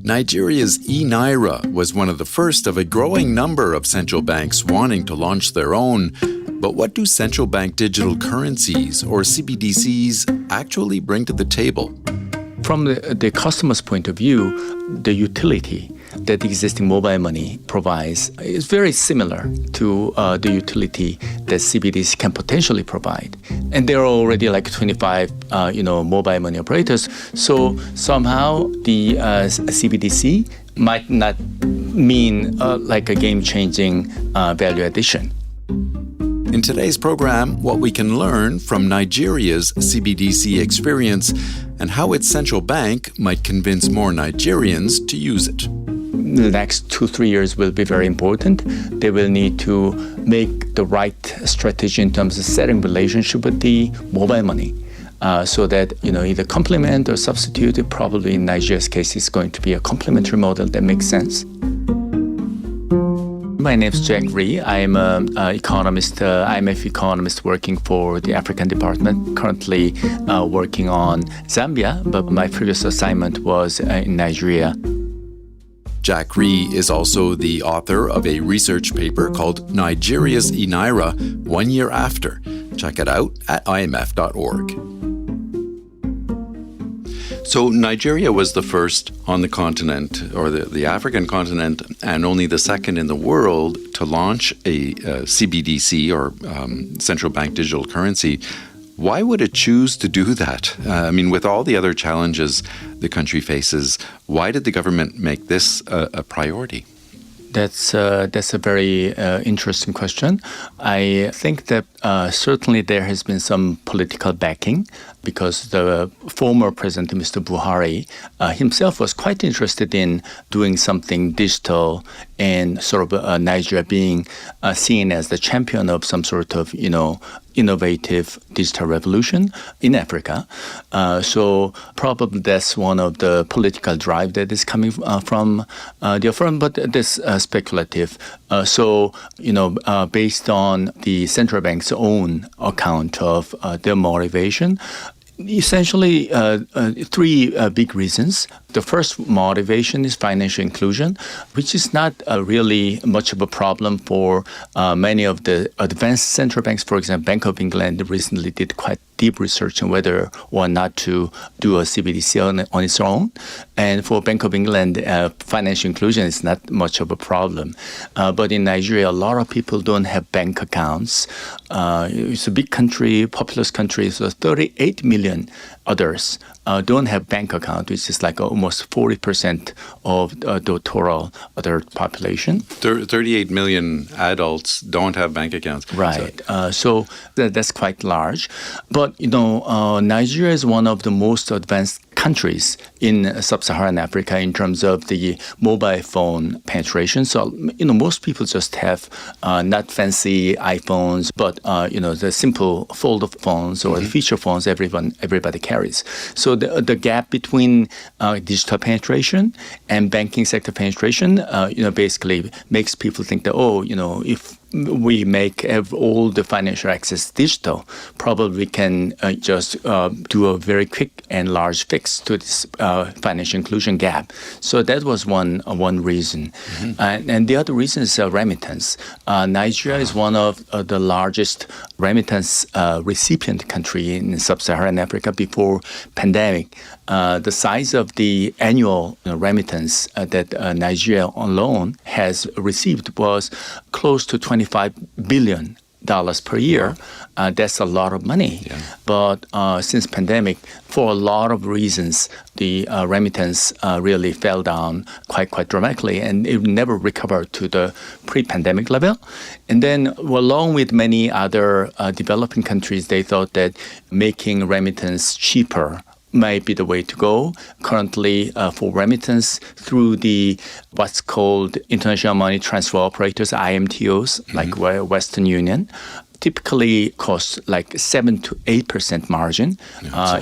Nigeria's eNaira was one of the first of a growing number of central banks wanting to launch their own. But what do central bank digital currencies, or CBDCs, actually bring to the table? From the customer's point of view, the utility that the existing mobile money provides is very similar to the utility that CBDC can potentially provide. And there are already like 25, mobile money operators. So somehow the CBDC might not mean like a game-changing value addition. In today's program, what we can learn from Nigeria's CBDC experience and how its central bank might convince more Nigerians to use it. The next 2-3 years will be very important. They will need to make the right strategy in terms of setting relationship with the mobile money so that, either complement or substitute it. Probably in Nigeria's case, it's going to be a complementary model that makes sense. My name is Jookyung Ree. I'm an economist, IMF economist working for the African Department, currently working on Zambia, but my previous assignment was in Nigeria. Jookyung Ree is also the author of a research paper called Nigeria's eNaira, 1 year after. Check it out at imf.org. So Nigeria was the first on the continent, or the African continent, and only the second in the world to launch a CBDC, or central bank digital currency. Why would it choose to do that? With all the other challenges the country faces, why did the government make this a priority? That's a very interesting question. I think that certainly there has been some political backing because the former president, Mr. Buhari, himself was quite interested in doing something digital and sort of Nigeria being seen as the champion of some sort of, innovative digital revolution in Africa. So probably that's one of the political drive that is coming from the firm, but this speculative. Based on the central bank's own account of their motivation, essentially, three big reasons. The first motivation is financial inclusion, which is not really much of a problem for many of the advanced central banks. For example, Bank of England recently did quite deep research on whether or not to do a CBDC on its own. And for Bank of England, financial inclusion is not much of a problem. But in Nigeria, a lot of people don't have bank accounts. It's a big country, populous country, so 38 million others don't have bank account, which is like almost 40% of the total other population. 38 million adults don't have bank accounts. Right. So that's quite large. But, Nigeria is one of the most advanced countries in sub-Saharan Africa in terms of the mobile phone penetration. So, most people just have not fancy iPhones, but, the simple fold foldable phones or the feature phones everybody carries. So the gap between digital penetration and banking sector penetration, basically makes people think that, if we make all the financial access digital, probably we can just do a very quick and large fix to this financial inclusion gap. So that was one reason. Mm-hmm. And the other reason is remittance. Nigeria is one of the largest remittance recipient country in sub-Saharan Africa before pandemic. The size of the annual remittance that Nigeria alone has received was close to $25 billion per year. That's a lot of money. Yeah. But since pandemic, for a lot of reasons, the remittance really fell down quite dramatically, and it never recovered to the pre-pandemic level. And then, along with many other developing countries, they thought that making remittance cheaper might be the way to go. Currently, for remittance through the what's called international money transfer operators, IMTOs, like Western Union, typically costs like 7 to 8% margin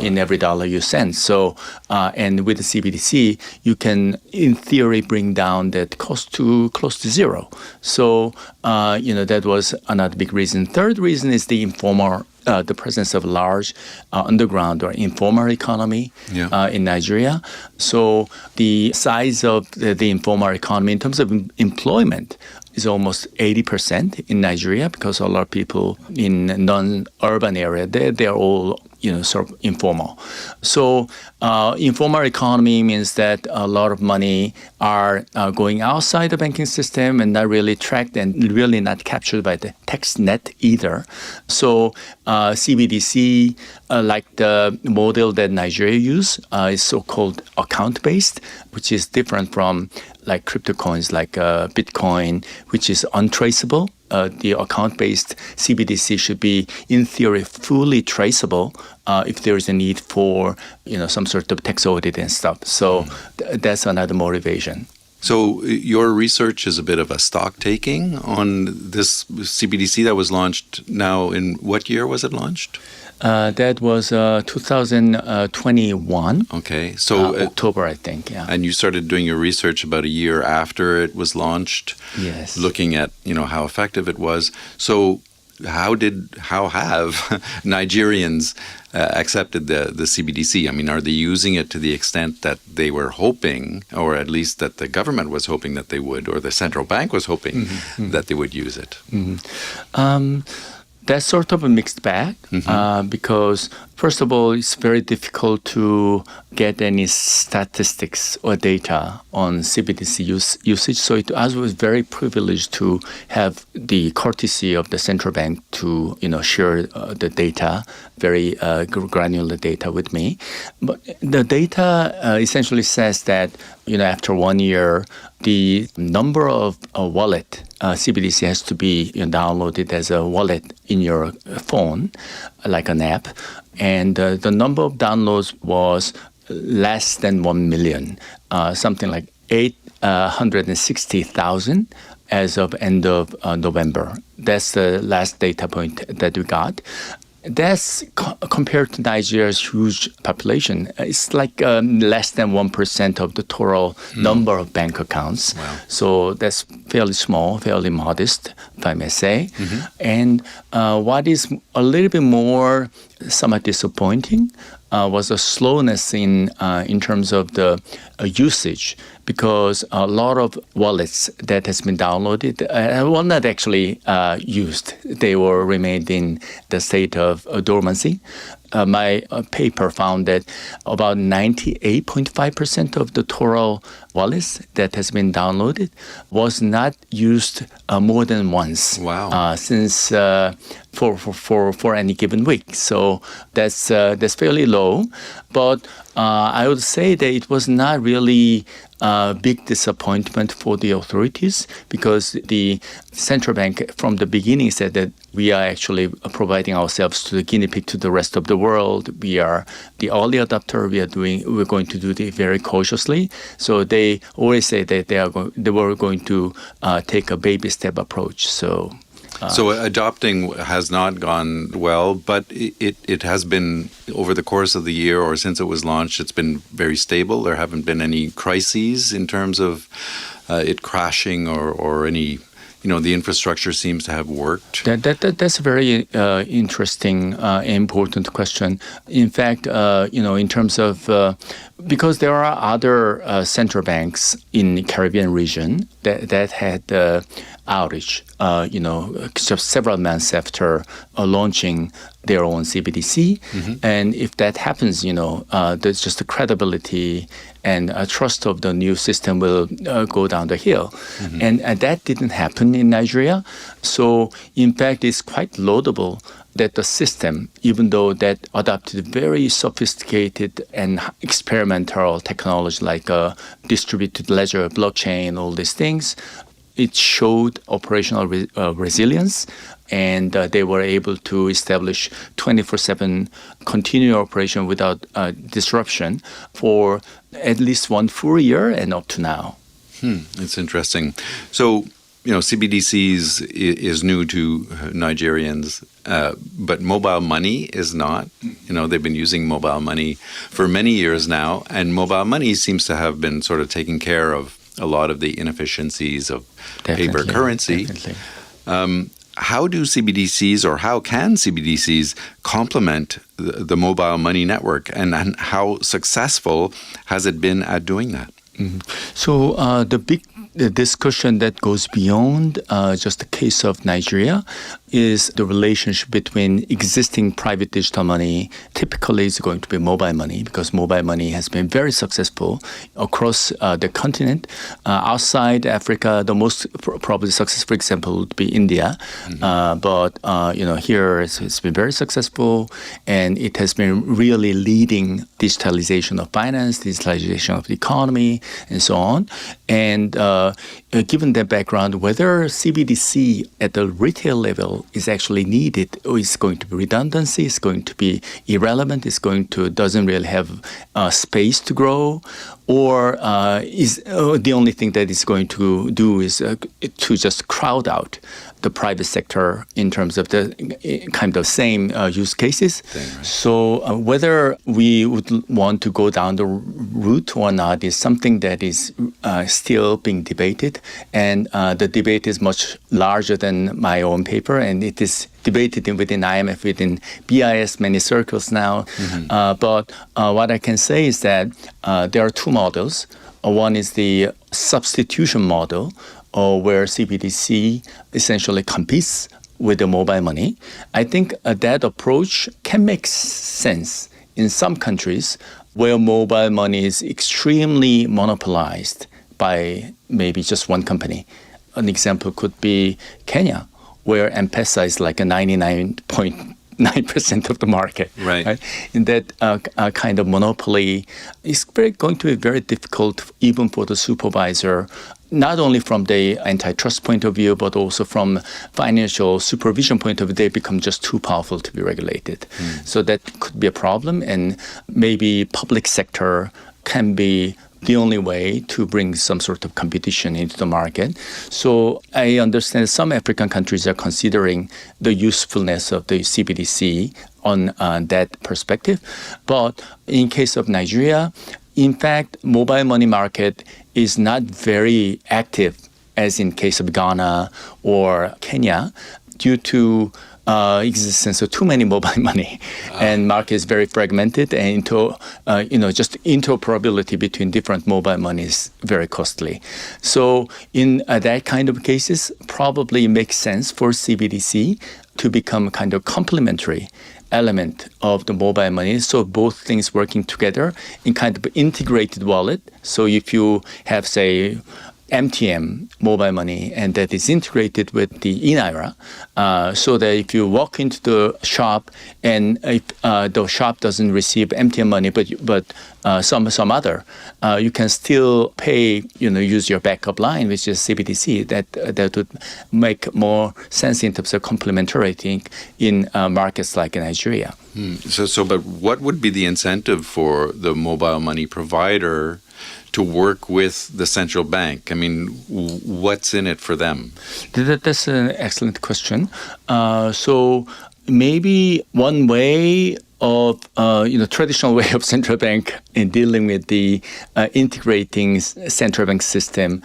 in every dollar you send. So, and with the CBDC, you can, in theory, bring down that cost to close to zero. So, that was another big reason. Third reason is the informal the presence of large underground or informal economy in Nigeria. So the size of the informal economy in terms of employment is almost 80% in Nigeria, because a lot of people in non-urban area, they're all sort of informal. So informal economy means that a lot of money are going outside the banking system and not really tracked and really not captured by the tax net either. So CBDC, like the model that Nigeria use, is so-called account-based, which is different from like crypto coins like Bitcoin, which is untraceable. The account-based CBDC should be, in theory, fully traceable if there is a need for, some sort of tax audit and stuff. So that's another motivation. So your research is a bit of a stock taking on this CBDC that was launched now. In what year was it launched? That was 2021. Okay. So October, I think, yeah. And you started doing your research about a year after it was launched? Yes. Looking at, how effective it was. So how have Nigerians accepted the CBDC? I mean, are they using it to the extent that they were hoping, or at least that the government was hoping that they would, or the central bank was hoping that they would use it? That's sort of a mixed bag because, first of all, it's very difficult to get any statistics or data on CBDC usage. So I was very privileged to have the courtesy of the central bank to share the data, very granular data with me. But the data essentially says that after 1 year, the number of wallet CBDC has to be downloaded as a wallet in your phone, like an app. And the number of downloads was less than 1 million, something like 860,000 as of end of November. That's the last data point that we got. That's compared to Nigeria's huge population. It's like less than 1% of the total number of bank accounts. Wow. So that's fairly small, fairly modest, if I may say. And what is a little bit more somewhat disappointing was a slowness in terms of the usage, because a lot of wallets that has been downloaded were not actually used. They were remained in the state of dormancy. My paper found that about 98.5% of the total wallets that has been downloaded was not used more than once. Wow. Since for any given week. So that's fairly low. But I would say that it was not really a big disappointment for the authorities, because the central bank from the beginning said that we are actually providing ourselves to the guinea pig to the rest of the world. We are the early adopter. We're going to do it very cautiously. So they always say that they were going to take a baby step approach. So adopting has not gone well, but it has been, over the course of the year or since it was launched, it's been very stable. There haven't been any crises in terms of it crashing or any, the infrastructure seems to have worked. That's a very interesting, important question. In fact, in terms of, because there are other central banks in the Caribbean region that had outage, just several months after launching their own CBDC. And if that happens, there's just the credibility and trust of the new system will go down the hill. And that didn't happen in Nigeria. So, in fact, it's quite laudable that the system, even though that adopted very sophisticated and experimental technology like distributed ledger, blockchain, all these things, it showed operational resilience, and they were able to establish 24/7 continuing operation without disruption for at least 1 full year and up to now. It's interesting. So, CBDCs is new to Nigerians, but mobile money is not. They've been using mobile money for many years now, and mobile money seems to have been sort of taking care of a lot of the inefficiencies of paper currency. how do CBDCs or how can CBDCs complement the mobile money network, and how successful has it been at doing that? Mm-hmm. So the big discussion that goes beyond just the case of Nigeria is the relationship between existing private digital money. Typically, it's going to be mobile money because mobile money has been very successful across the continent. Outside Africa, the most probably successful example would be India. Mm-hmm. But here it's been very successful, and it has been really leading digitalization of finance, digitalization of the economy, and so on. And given that background, whether CBDC at the retail level is actually needed, or is going to be redundancy, is going to be irrelevant, doesn't really have space to grow, or is the only thing that it's going to do is to just crowd out the private sector in terms of the kind of same use cases. Right. So whether we would want to go down the route or not is something that is still being debated. And the debate is much larger than my own paper, and it is debated within IMF, within BIS, many circles now. Mm-hmm. But what I can say is that there are two models. One is the substitution model, where CBDC essentially competes with the mobile money. I think that approach can make sense in some countries where mobile money is extremely monopolized by maybe just one company. An example could be Kenya, where M-Pesa is like a 99.9% of the market. Right? In that kind of monopoly, it's going to be very difficult even for the supervisor, not only from the antitrust point of view, but also from financial supervision point of view. They become just too powerful to be regulated. So that could be a problem, and maybe public sector can be the only way to bring some sort of competition into the market. So I understand some African countries are considering the usefulness of the CBDC on that perspective. But in case of Nigeria, in fact, mobile money market is not very active as in case of Ghana or Kenya due to existence of too many mobile money, and market is very fragmented, and just interoperability between different mobile money is very costly. So in that kind of cases, probably makes sense for CBDC to become a kind of complementary element of the mobile money. So both things working together in kind of integrated wallet. So if you have, say, MTM mobile money, and that is integrated with the eNaira, so that if you walk into the shop and if the shop doesn't receive MTM money, but some other, you can still pay, use your backup line, which is CBDC. That would make more sense in terms of complementarity in markets like Nigeria. But what would be the incentive for the mobile money provider to work with the central bank? I mean, what's in it for them? That's an excellent question. So maybe one way of, traditional way of central bank in dealing with the integrating central bank system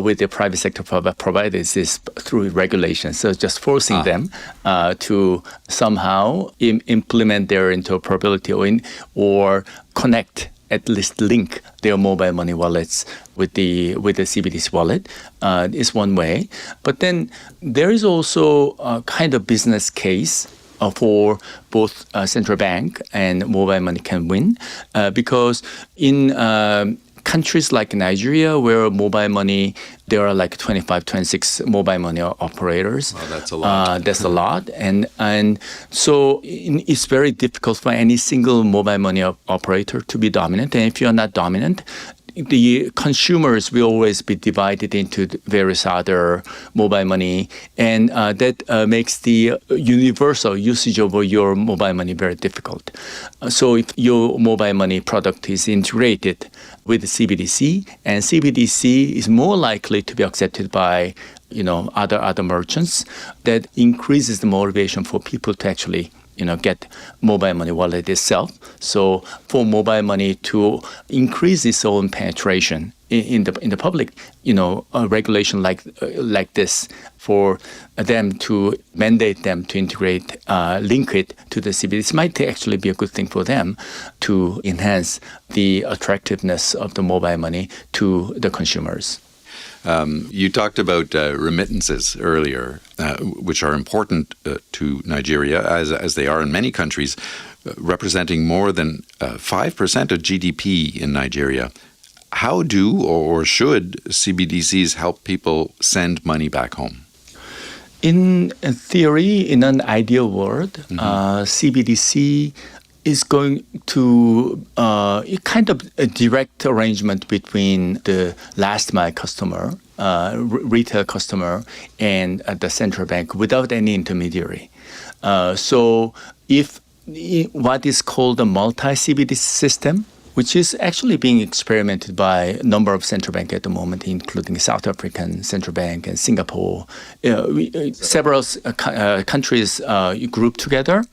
with the private sector providers is through regulation. So just forcing them to somehow implement their interoperability or connect, at least link their mobile money wallets with the CBDC wallet is one way. But then there is also a kind of business case for both central bank and mobile money can win because in countries like Nigeria, where mobile money, there are like 25, 26 mobile money operators. Wow, that's a lot. That's a lot. And so it's very difficult for any single mobile money operator to be dominant. And if you're not dominant, the consumers will always be divided into various other mobile money, and that makes the universal usage of your mobile money very difficult. So if your mobile money product is integrated with the CBDC, and CBDC is more likely to be accepted by other merchants, that increases the motivation for people to actually get mobile money wallet itself. So for mobile money to increase its own penetration in the public, a regulation like this for them to mandate them to integrate, link it to the CBDC might actually be a good thing for them to enhance the attractiveness of the mobile money to the consumers. You talked about remittances earlier, which are important to Nigeria, as they are in many countries, representing more than 5% of GDP in Nigeria. How do or should CBDCs help people send money back home? In theory, in an ideal world, CBDC is going to kind of a direct arrangement between the last mile customer, retail customer, and the central bank without any intermediary. So if what is called a multi-CBDC system, which is actually being experimented by a number of central banks at the moment, including South African Central Bank and Singapore. Several countries group together,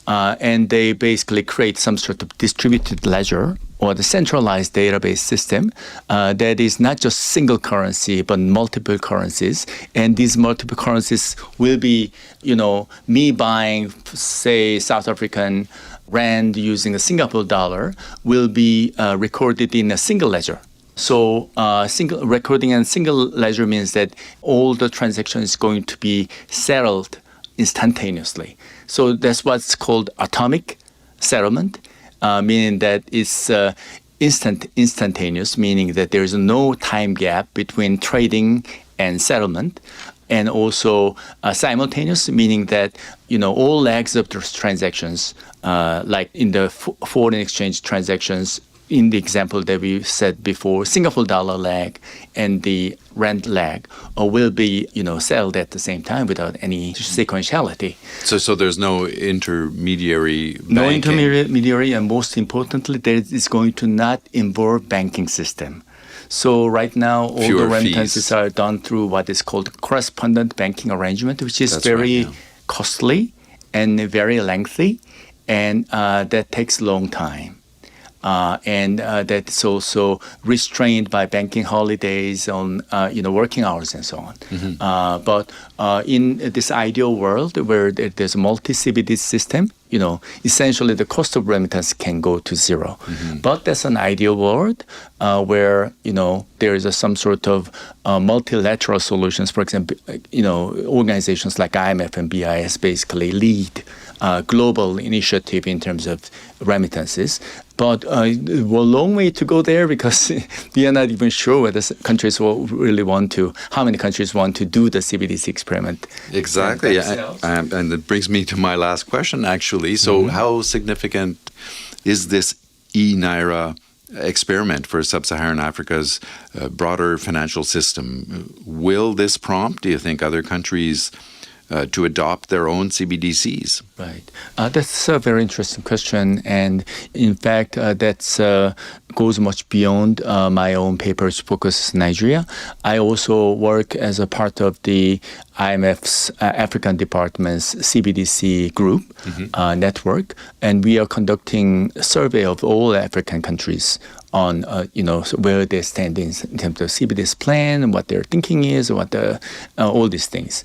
and they basically create some sort of distributed ledger or the centralized database system that is not just single currency, but multiple currencies. And these multiple currencies will be, me buying, say, South African rand using a Singapore dollar will be recorded in a single ledger. So single recording in single ledger means that all the transactions is going to be settled instantaneously. So that's what's called atomic settlement, meaning that it's instantaneous, meaning that there is no time gap between trading and settlement. And also simultaneous, meaning that all legs of those transactions, like in the foreign exchange transactions, in the example that we said before, Singapore dollar leg and the rand leg will be settled at the same time without any sequentiality. So there's no intermediary banking. No intermediary, and most importantly, that is going to not involve banking system. So right now, all the remittances are done through what is called correspondent banking arrangement, which is very costly and very lengthy, and that takes a long time. And that's also restrained by banking holidays on working hours and so on. But in this ideal world where there's a multi-CBDC system, essentially the cost of remittance can go to zero. But that's an ideal world where there is some sort of multilateral solutions. For example, organizations like IMF and BIS basically lead global initiative in terms of remittances. But we're a long way to go there because we are not even sure whether countries will really how many countries want to do the CBDC experiment. Exactly. And it brings me to my last question, actually. So how significant is this eNaira experiment for Sub-Saharan Africa's broader financial system? Will this prompt, do you think, other countries to adopt their own CBDCs? Right. That's a very interesting question. And in fact, that goes much beyond my own paper's focus Nigeria. I also work as a part of the IMF's African Department's CBDC group network. And we are conducting a survey of all African countries on where they stand in terms of CBDC plan and what their thinking is, all these things.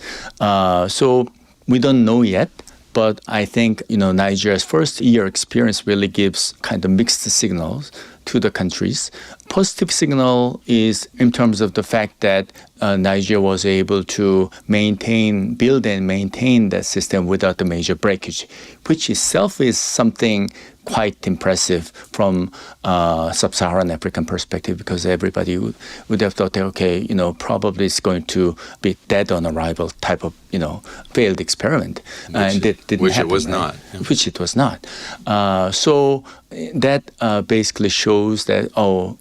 So we don't know yet, but I think Nigeria's first year experience really gives kind of mixed signals to the countries. Positive signal is in terms of the fact that Nigeria was able to build and maintain that system without a major breakage, which itself is something quite impressive from Sub-Saharan African perspective, because everybody would have thought, probably it's going to be dead on arrival type of, failed experiment. And it didn't happen. Which it was not. So that basically shows that,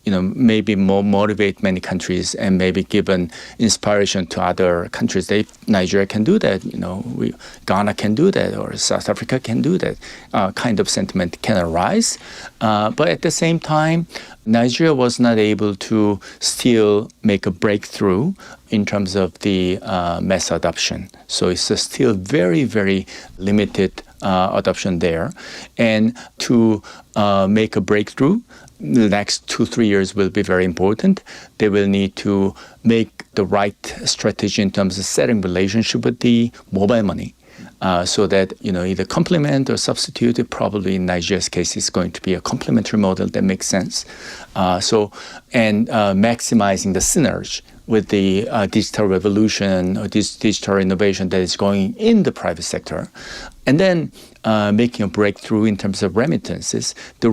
maybe more motivate many countries and maybe give an inspiration to other countries. Nigeria can do that, Ghana can do that, or South Africa can do that. Kind of sentiment can arise. But at the same time, Nigeria was not able to still make a breakthrough in terms of the mass adoption. So it's still very, very limited adoption there. And to make a breakthrough, the next 2-3 years will be very important. They will need to make the right strategy in terms of setting relationship with the mobile money. So that, either complement or substitute it. Probably in Nigeria's case, it's going to be a complementary model that makes sense. Maximizing the synergy with the digital revolution or this digital innovation that is going in the private sector. And then making a breakthrough in terms of remittances. The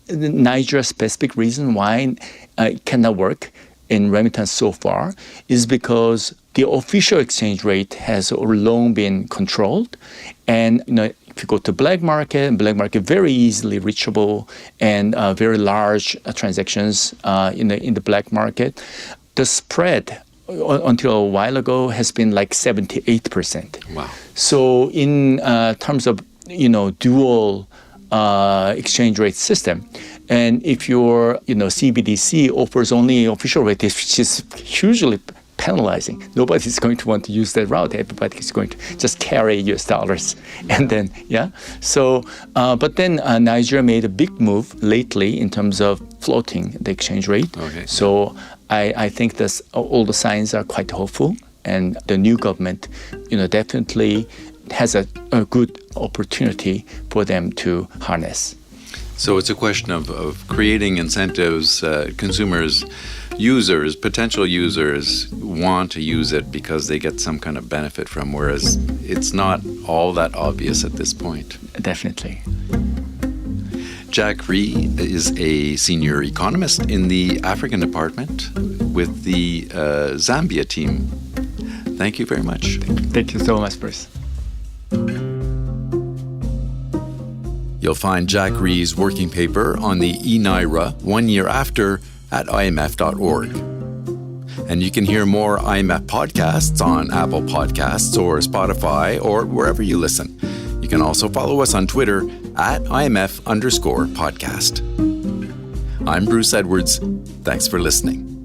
Nigeria's specific reason why it cannot work in remittance so far is because the official exchange rate has long been controlled. And if you go to black market very easily reachable and very large transactions in the black market, the spread until a while ago has been like 78%. Wow. So in terms of dual exchange rate system, and if your CBDC offers only official rate, which is hugely penalizing, nobody's going to want to use that route. Everybody is going to just carry US dollars, and then So, but then Nigeria made a big move lately in terms of floating the exchange rate. Okay. So I think that all the signs are quite hopeful, and the new government, definitely has a good opportunity for them to harness. So it's a question of creating incentives. Consumers, users, potential users want to use it because they get some kind of benefit from, whereas it's not all that obvious at this point. Definitely. Jookyung Ree is a senior economist in the African Department with the Zambia team. Thank you very much. Thank you so much, Bruce. You'll find Jookyung Ree's working paper on the eNaira 1 year after at imf.org. And you can hear more IMF podcasts on Apple Podcasts or Spotify or wherever you listen. You can also follow us on Twitter at IMF_podcast. I'm Bruce Edwards. Thanks for listening.